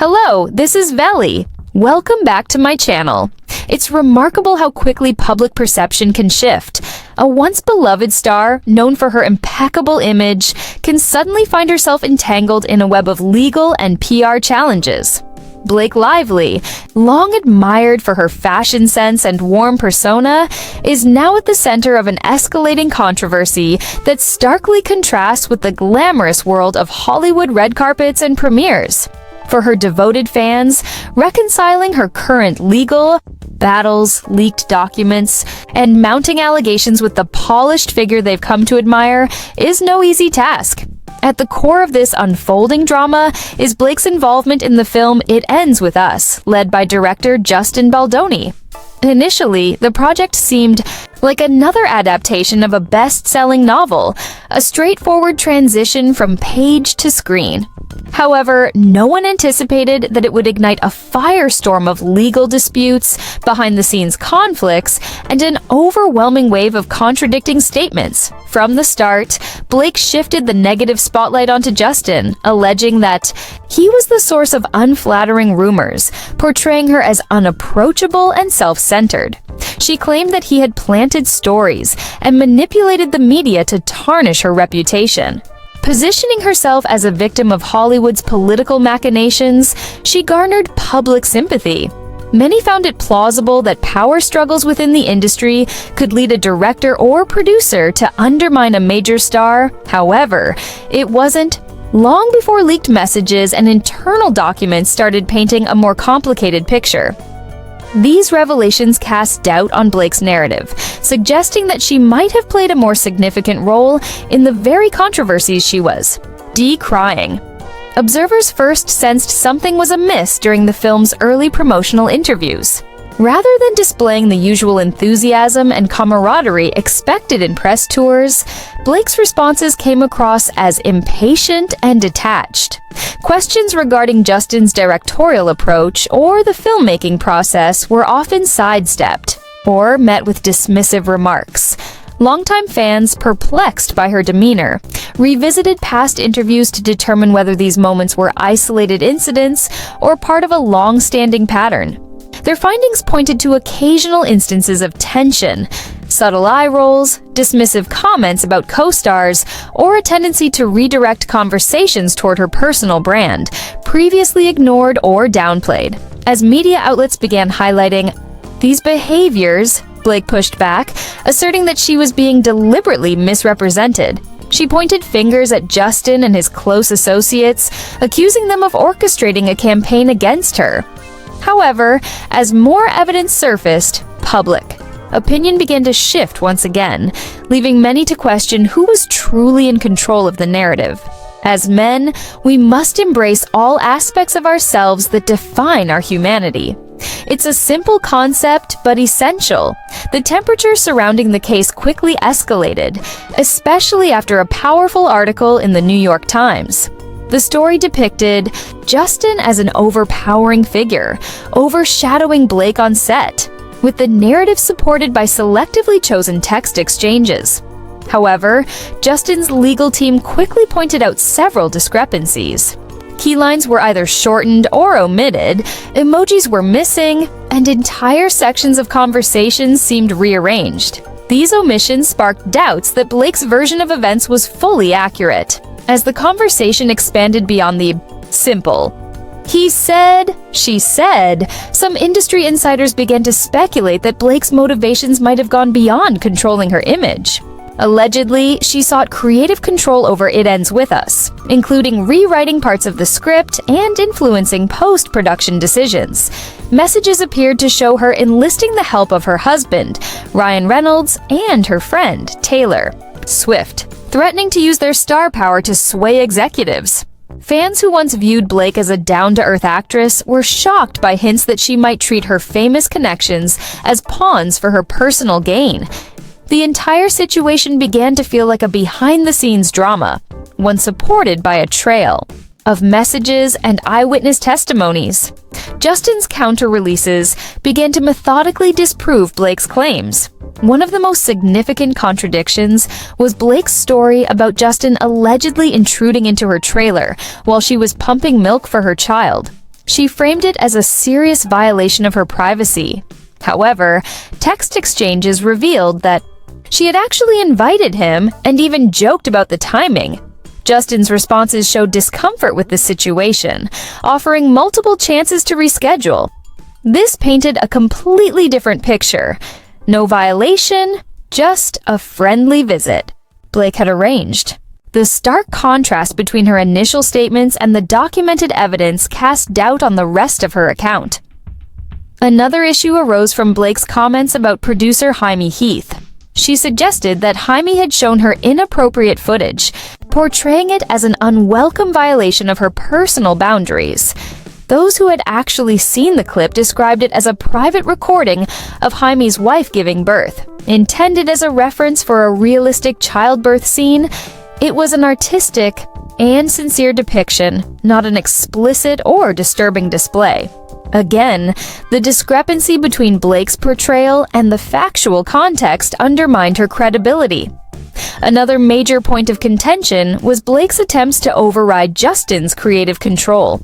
Hello, this is Veli. Welcome back to my channel. It's remarkable how quickly public perception can shift. A once beloved star, known for her impeccable image, can suddenly find herself entangled in a web of legal and PR challenges. Blake Lively, long admired for her fashion sense and warm persona, is now at the center of an escalating controversy that starkly contrasts with the glamorous world of Hollywood red carpets and premieres. For her devoted fans, reconciling her current legal battles, leaked documents, and mounting allegations with the polished figure they've come to admire is no easy task. At the core of this unfolding drama is Blake's involvement in the film It Ends With Us, led by director Justin Baldoni. Initially, the project seemed like another adaptation of a best-selling novel, a straightforward transition from page to screen. However, no one anticipated that it would ignite a firestorm of legal disputes, behind-the-scenes conflicts, and an overwhelming wave of contradicting statements. From the start, Blake shifted the negative spotlight onto Justin, alleging that he was the source of unflattering rumors, portraying her as unapproachable and self-centered. She claimed that he had planted stories and manipulated the media to tarnish her reputation. Positioning herself as a victim of Hollywood's political machinations, she garnered public sympathy. Many found it plausible that power struggles within the industry could lead a director or producer to undermine a major star. However, it wasn't long before leaked messages and internal documents started painting a more complicated picture. These revelations cast doubt on Blake's narrative, suggesting that she might have played a more significant role in the very controversies she was decrying. Observers first sensed something was amiss during the film's early promotional interviews. Rather than displaying the usual enthusiasm and camaraderie expected in press tours, Blake's responses came across as impatient and detached. Questions regarding Justin's directorial approach or the filmmaking process were often sidestepped or met with dismissive remarks. Longtime fans, perplexed by her demeanor, revisited past interviews to determine whether these moments were isolated incidents or part of a long-standing pattern. Their findings pointed to occasional instances of tension, subtle eye rolls, dismissive comments about co-stars, or a tendency to redirect conversations toward her personal brand, previously ignored or downplayed. As media outlets began highlighting these behaviors, Blake pushed back, asserting that she was being deliberately misrepresented. She pointed fingers at Justin and his close associates, accusing them of orchestrating a campaign against her. However, as more evidence surfaced, public opinion began to shift once again, leaving many to question who was truly in control of the narrative. As men, we must embrace all aspects of ourselves that define our humanity. It's a simple concept, but essential. The temperature surrounding the case quickly escalated, especially after a powerful article in the New York Times. The story depicted Justin as an overpowering figure, overshadowing Blake on set, with the narrative supported by selectively chosen text exchanges. However, Justin's legal team quickly pointed out several discrepancies. Key lines were either shortened or omitted, emojis were missing, and entire sections of conversations seemed rearranged. These omissions sparked doubts that Blake's version of events was fully accurate. As the conversation expanded beyond the simple "he said, she said," some industry insiders began to speculate that Blake's motivations might have gone beyond controlling her image. Allegedly, she sought creative control over It Ends With Us, including rewriting parts of the script and influencing post-production decisions. Messages appeared to show her enlisting the help of her husband, Ryan Reynolds, and her friend, Taylor Swift, threatening to use their star power to sway executives. Fans who once viewed Blake as a down-to-earth actress were shocked by hints that she might treat her famous connections as pawns for her personal gain. The entire situation began to feel like a behind-the-scenes drama, one supported by a trail of messages and eyewitness testimonies. Justin's counter-releases began to methodically disprove Blake's claims. One of the most significant contradictions was Blake's story about Justin allegedly intruding into her trailer while she was pumping milk for her child. She framed it as a serious violation of her privacy. However, text exchanges revealed that she had actually invited him and even joked about the timing. Justin's responses showed discomfort with the situation, offering multiple chances to reschedule. This painted a completely different picture. No violation, just a friendly visit Blake had arranged. The stark contrast between her initial statements and the documented evidence cast doubt on the rest of her account. Another issue arose from Blake's comments about producer Jaime Heath. She suggested that Jaime had shown her inappropriate footage, portraying it as an unwelcome violation of her personal boundaries. Those who had actually seen the clip described it as a private recording of Jaime's wife giving birth. Intended as a reference for a realistic childbirth scene, it was an artistic and sincere depiction, not an explicit or disturbing display. Again, the discrepancy between Blake's portrayal and the factual context undermined her credibility. Another major point of contention was Blake's attempts to override Justin's creative control.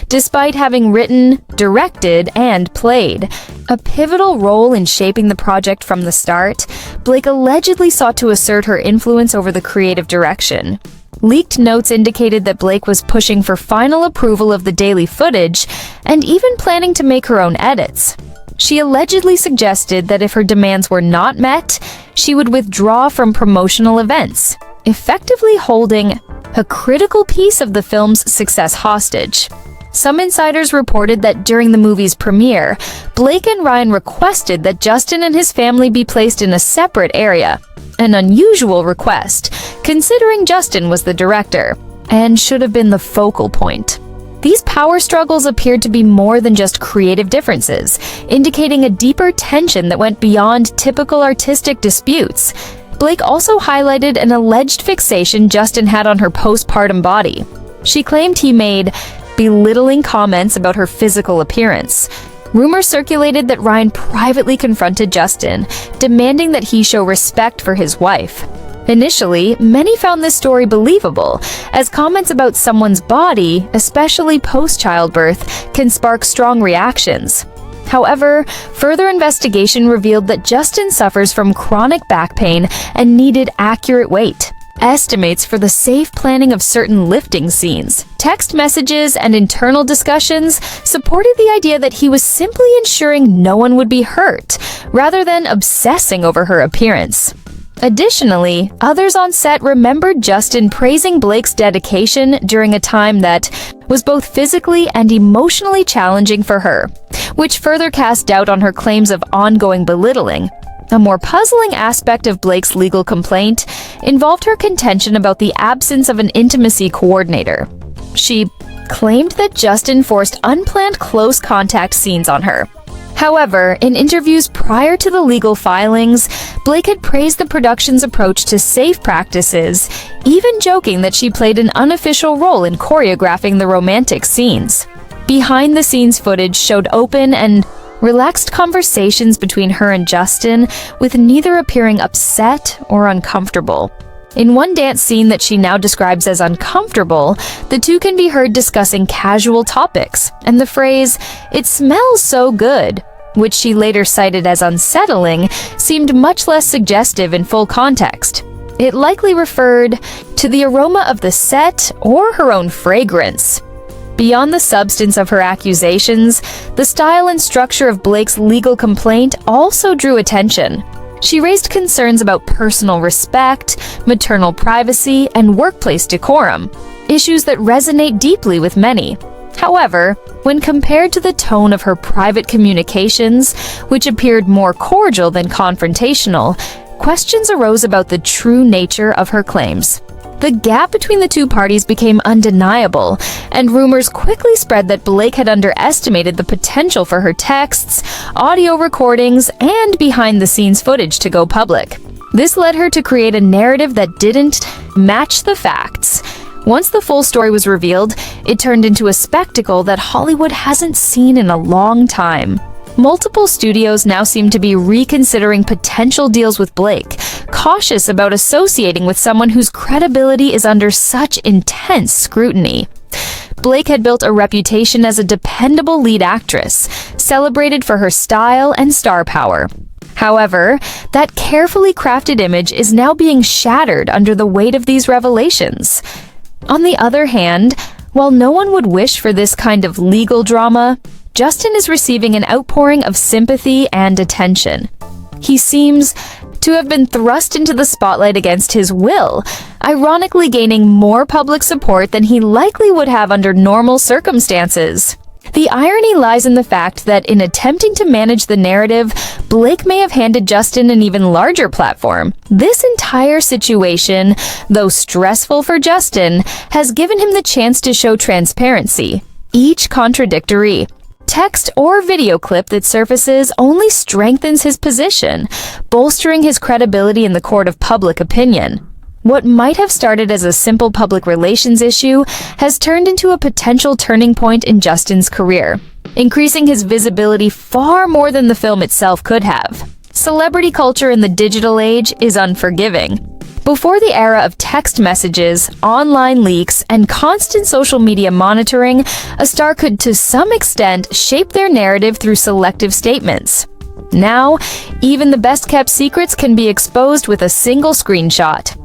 Despite having written, directed, and played a pivotal role in shaping the project from the start, Blake allegedly sought to assert her influence over the creative direction. Leaked notes indicated that Blake was pushing for final approval of the daily footage and even planning to make her own edits. She allegedly suggested that if her demands were not met, she would withdraw from promotional events, effectively holding a critical piece of the film's success hostage. Some insiders reported that during the movie's premiere, Blake and Ryan requested that Justin and his family be placed in a separate area, an unusual request, considering Justin was the director, and should have been the focal point. These power struggles appeared to be more than just creative differences, indicating a deeper tension that went beyond typical artistic disputes. Blake also highlighted an alleged fixation Justin had on her postpartum body. She claimed he made belittling comments about her physical appearance. Rumors circulated that Ryan privately confronted Justin, demanding that he show respect for his wife. Initially, many found this story believable, as comments about someone's body, especially post-childbirth, can spark strong reactions. However, further investigation revealed that Justin suffers from chronic back pain and needed accurate weight estimates for the safe planning of certain lifting scenes. Text messages and internal discussions supported the idea that he was simply ensuring no one would be hurt, rather than obsessing over her appearance. Additionally, others on set remembered Justin praising Blake's dedication during a time that was both physically and emotionally challenging for her, which further cast doubt on her claims of ongoing belittling. A more puzzling aspect of Blake's legal complaint involved her contention about the absence of an intimacy coordinator. She claimed that Justin forced unplanned close contact scenes on her. However, in interviews prior to the legal filings, Blake had praised the production's approach to safe practices, even joking that she played an unofficial role in choreographing the romantic scenes. Behind-the-scenes footage showed open and relaxed conversations between her and Justin, with neither appearing upset or uncomfortable. In one dance scene that she now describes as uncomfortable, the two can be heard discussing casual topics, and the phrase, "It smells so good," which she later cited as unsettling, seemed much less suggestive in full context. It likely referred to the aroma of the set or her own fragrance. Beyond the substance of her accusations, the style and structure of Blake's legal complaint also drew attention. She raised concerns about personal respect, maternal privacy, and workplace decorum, issues that resonate deeply with many. However, when compared to the tone of her private communications, which appeared more cordial than confrontational, questions arose about the true nature of her claims. The gap between the two parties became undeniable, and rumors quickly spread that Blake had underestimated the potential for her texts, audio recordings, and behind-the-scenes footage to go public. This led her to create a narrative that didn't match the facts. Once the full story was revealed, it turned into a spectacle that Hollywood hasn't seen in a long time. Multiple studios now seem to be reconsidering potential deals with Blake, cautious about associating with someone whose credibility is under such intense scrutiny. Blake had built a reputation as a dependable lead actress, celebrated for her style and star power. However, that carefully crafted image is now being shattered under the weight of these revelations. On the other hand, while no one would wish for this kind of legal drama, Justin is receiving an outpouring of sympathy and attention. He seems to have been thrust into the spotlight against his will, ironically gaining more public support than he likely would have under normal circumstances. The irony lies in the fact that in attempting to manage the narrative, Blake may have handed Justin an even larger platform. This entire situation, though stressful for Justin, has given him the chance to show transparency, each contradictory. Text or video clip that surfaces only strengthens his position, bolstering his credibility in the court of public opinion. What might have started as a simple public relations issue has turned into a potential turning point in Justin's career, increasing his visibility far more than the film itself could have. Celebrity culture in the digital age is unforgiving. Before the era of text messages, online leaks, and constant social media monitoring, a star could to some extent shape their narrative through selective statements. Now, even the best-kept secrets can be exposed with a single screenshot.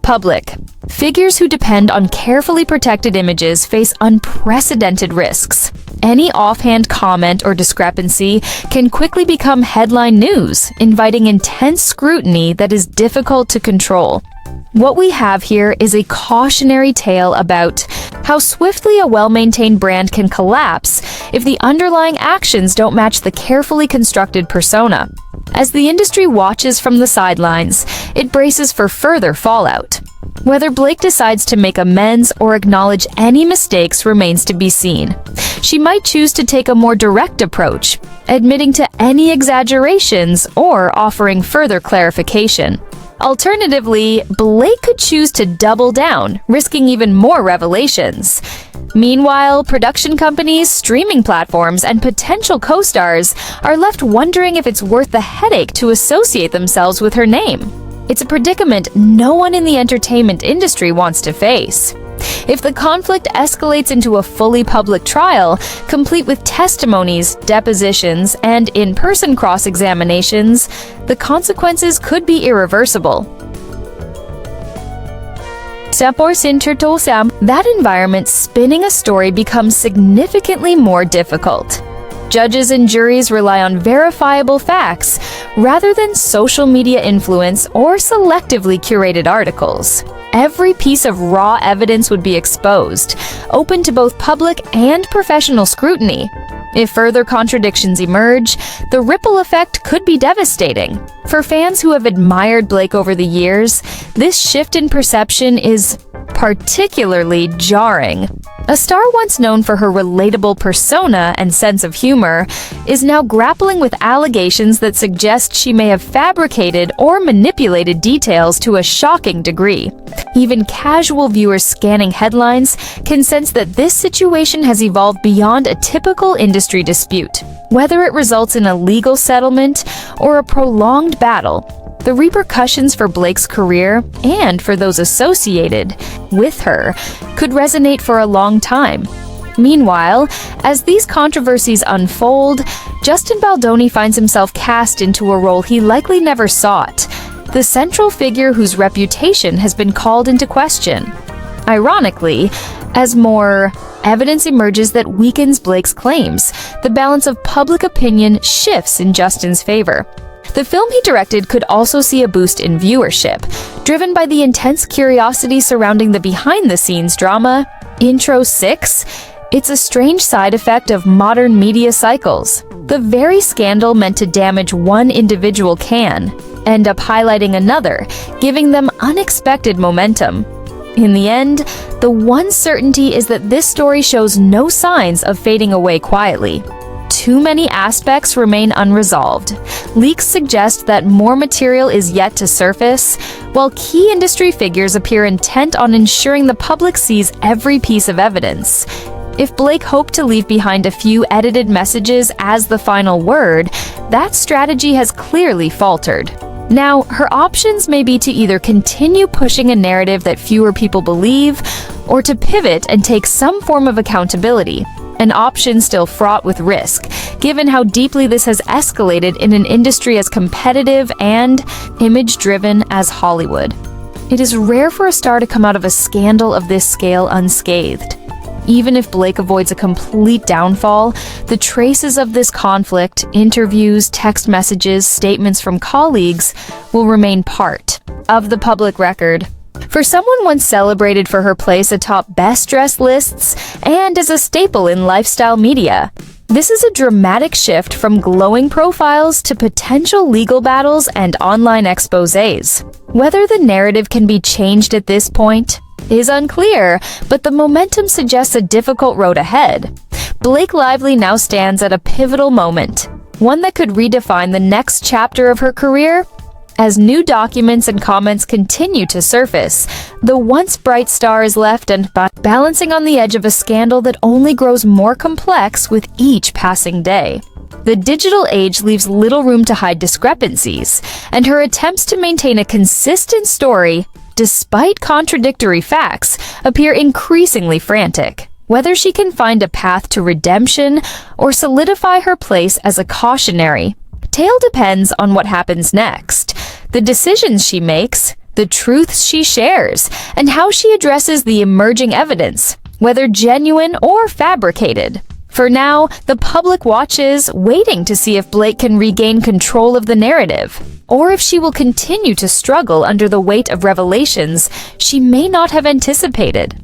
Public figures who depend on carefully protected images face unprecedented risks. Any offhand comment or discrepancy can quickly become headline news, inviting intense scrutiny that is difficult to control. What we have here is a cautionary tale about how swiftly a well-maintained brand can collapse if the underlying actions don't match the carefully constructed persona. As the industry watches from the sidelines, it braces for further fallout. Whether Blake decides to make amends or acknowledge any mistakes remains to be seen. She might choose to take a more direct approach, admitting to any exaggerations or offering further clarification. Alternatively, Blake could choose to double down, risking even more revelations. Meanwhile, production companies, streaming platforms, and potential co-stars are left wondering if it's worth the headache to associate themselves with her name. It's a predicament no one in the entertainment industry wants to face. If the conflict escalates into a fully public trial, complete with testimonies, depositions, and in-person cross-examinations, the consequences could be irreversible. That environment spinning a story becomes significantly more difficult. Judges and juries rely on verifiable facts rather than social media influence or selectively curated articles. Every piece of raw evidence would be exposed, open to both public and professional scrutiny. If further contradictions emerge, the ripple effect could be devastating. For fans who have admired Blake over the years, this shift in perception is particularly jarring. A star once known for her relatable persona and sense of humor is now grappling with allegations that suggest she may have fabricated or manipulated details to a shocking degree. Even casual viewers scanning headlines can sense that this situation has evolved beyond a typical industry dispute. Whether it results in a legal settlement or a prolonged battle, the repercussions for Blake's career and for those associated with her could resonate for a long time. Meanwhile, as these controversies unfold, Justin Baldoni finds himself cast into a role he likely never sought, the central figure whose reputation has been called into question. Ironically, as more evidence emerges that weakens Blake's claims, the balance of public opinion shifts in Justin's favor. The film he directed could also see a boost in viewership, driven by the intense curiosity surrounding the behind-the-scenes drama, Intro 6. It's a strange side effect of modern media cycles. The very scandal meant to damage one individual can end up highlighting another, giving them unexpected momentum. In the end, the one certainty is that this story shows no signs of fading away quietly. Too many aspects remain unresolved. Leaks suggest that more material is yet to surface, while key industry figures appear intent on ensuring the public sees every piece of evidence. If Blake hoped to leave behind a few edited messages as the final word, that strategy has clearly faltered. Now, her options may be to either continue pushing a narrative that fewer people believe, or to pivot and take some form of accountability, an option still fraught with risk, given how deeply this has escalated in an industry as competitive and image-driven as Hollywood. It is rare for a star to come out of a scandal of this scale unscathed. Even if Blake avoids a complete downfall, the traces of this conflict, interviews, text messages, statements from colleagues, will remain part of the public record. For someone once celebrated for her place atop best-dressed lists and as a staple in lifestyle media, this is a dramatic shift from glowing profiles to potential legal battles and online exposés. Whether the narrative can be changed at this point is unclear, but the momentum suggests a difficult road ahead. Blake Lively now stands at a pivotal moment, one that could redefine the next chapter of her career. As new documents and comments continue to surface, the once bright star is left and balancing on the edge of a scandal that only grows more complex with each passing day. The digital age leaves little room to hide discrepancies, and her attempts to maintain a consistent story, despite contradictory facts, appear increasingly frantic. Whether she can find a path to redemption or solidify her place as a cautionary tale depends on what happens next, the decisions she makes, the truths she shares, and how she addresses the emerging evidence, whether genuine or fabricated. For now, the public watches, waiting to see if Blake can regain control of the narrative, or if she will continue to struggle under the weight of revelations she may not have anticipated.